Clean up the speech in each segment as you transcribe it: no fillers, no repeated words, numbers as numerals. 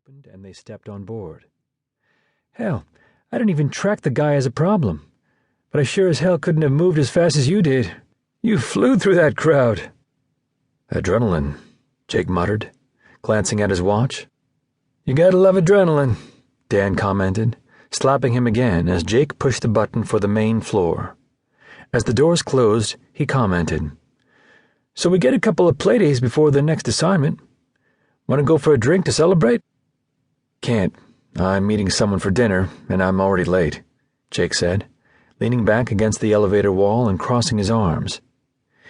opened and they stepped on board. Hell, I didn't even track the guy as a problem, but I sure as hell couldn't have moved as fast as you did. You flew through that crowd. Adrenaline, Jake muttered, glancing at his watch. You gotta love adrenaline, Dan commented, slapping him again as Jake pushed the button for the main floor. As the doors closed, he commented, So we get a couple of playdays before the next assignment. Want to go for a drink to celebrate? Can't. I'm meeting someone for dinner, and I'm already late, Jake said, leaning back against the elevator wall and crossing his arms.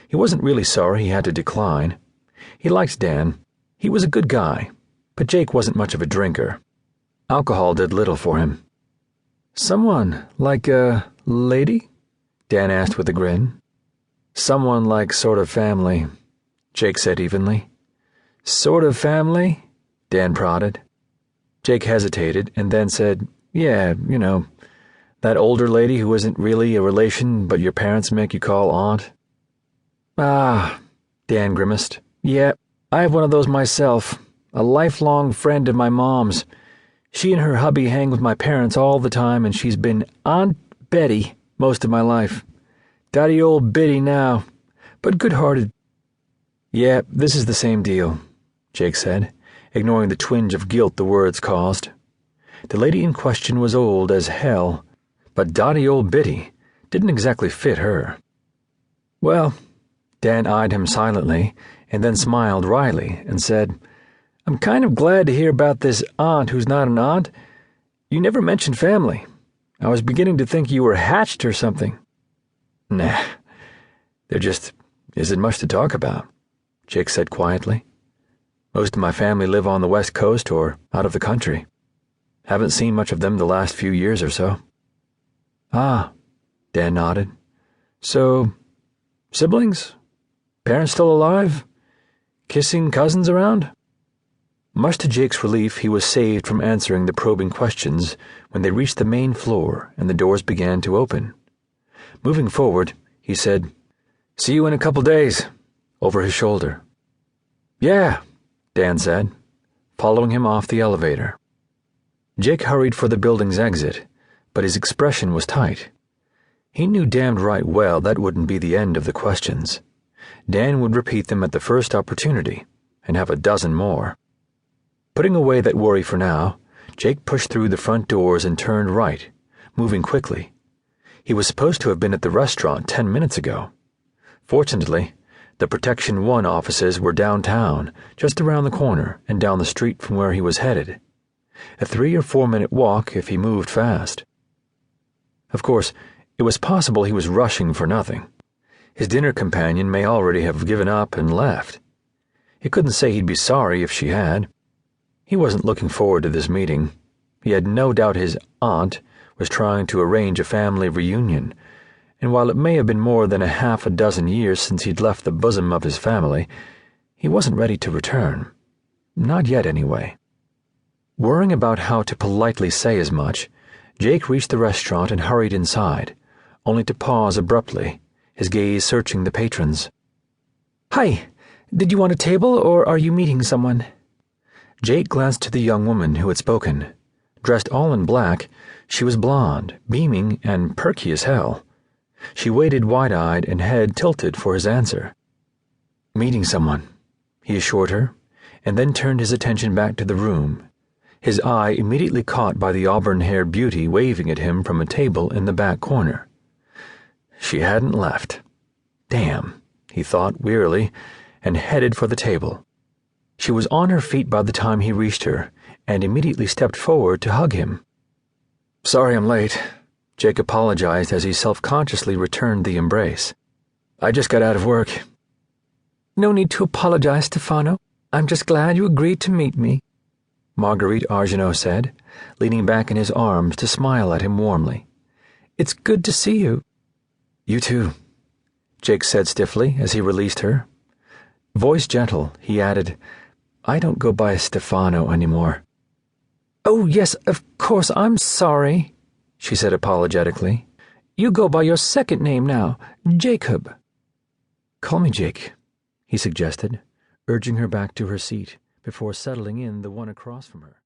He wasn't really sorry he had to decline. He liked Dan. He was a good guy, but Jake wasn't much of a drinker. Alcohol did little for him. Someone like a lady? Dan asked with a grin. Someone like sort of family, Jake said evenly. Sort of family? Dan prodded. Jake hesitated and then said, Yeah, you know, that older lady who isn't really a relation but your parents make you call aunt. Ah, Dan grimaced. Yeah, I have one of those myself, a lifelong friend of my mom's. She and her hubby hang with my parents all the time, and she's been Aunt Betty most of my life. Dotty old Biddy now, but good-hearted. Yeah, this is the same deal, Jake said, ignoring the twinge of guilt the words caused. The lady in question was old as hell, but Dotty old Biddy didn't exactly fit her. Well, Dan eyed him silently and then smiled wryly and said, I'm kind of glad to hear about this aunt who's not an aunt. You never mentioned family. I was beginning to think you were hatched or something. Nah, there just isn't much to talk about, Jake said quietly. Most of my family live on the West Coast or out of the country. Haven't seen much of them the last few years or so. Ah, Dan nodded. So, siblings? Parents still alive? Kissing cousins around? Much to Jake's relief, he was saved from answering the probing questions when they reached the main floor and the doors began to open. Moving forward, he said, See you in a couple days, over his shoulder. Yeah, Dan said, following him off the elevator. Jake hurried for the building's exit, but his expression was tight. He knew damned right well that wouldn't be the end of the questions. Dan would repeat them at the first opportunity, and have a dozen more. Putting away that worry for now, Jake pushed through the front doors and turned right, moving quickly. He was supposed to have been at the restaurant 10 minutes ago. Fortunately, the Protection 1 offices were downtown, just around the corner and down the street from where he was headed. A 3 or 4 minute walk if he moved fast. Of course, it was possible he was rushing for nothing. His dinner companion may already have given up and left. He couldn't say he'd be sorry if she had. He wasn't looking forward to this meeting. He had no doubt his aunt was trying to arrange a family reunion, and while it may have been more than a half a dozen years since he'd left the bosom of his family, he wasn't ready to return. Not yet, anyway. Worrying about how to politely say as much, Jake reached the restaurant and hurried inside, only to pause abruptly, his gaze searching the patrons. Hi, did you want a table or are you meeting someone? Jake glanced to the young woman who had spoken. Dressed all in black, she was blonde, beaming, and perky as hell. She waited wide-eyed and head tilted for his answer. Meeting someone, he assured her, and then turned his attention back to the room, his eye immediately caught by the auburn-haired beauty waving at him from a table in the back corner. She hadn't left. Damn, he thought wearily, and headed for the table. She was on her feet by the time he reached her, and immediately stepped forward to hug him. Sorry I'm late, Jake apologized as he self-consciously returned the embrace. I just got out of work. No need to apologize, Stefano. I'm just glad you agreed to meet me, Marguerite Argenot said, leaning back in his arms to smile at him warmly. It's good to see you. You too, Jake said stiffly as he released her. Voice gentle, he added, I don't go by Stefano anymore. Oh, yes, of course, I'm sorry, she said apologetically. You go by your second name now, Jacob. Call me Jake, he suggested, urging her back to her seat before settling in the one across from her.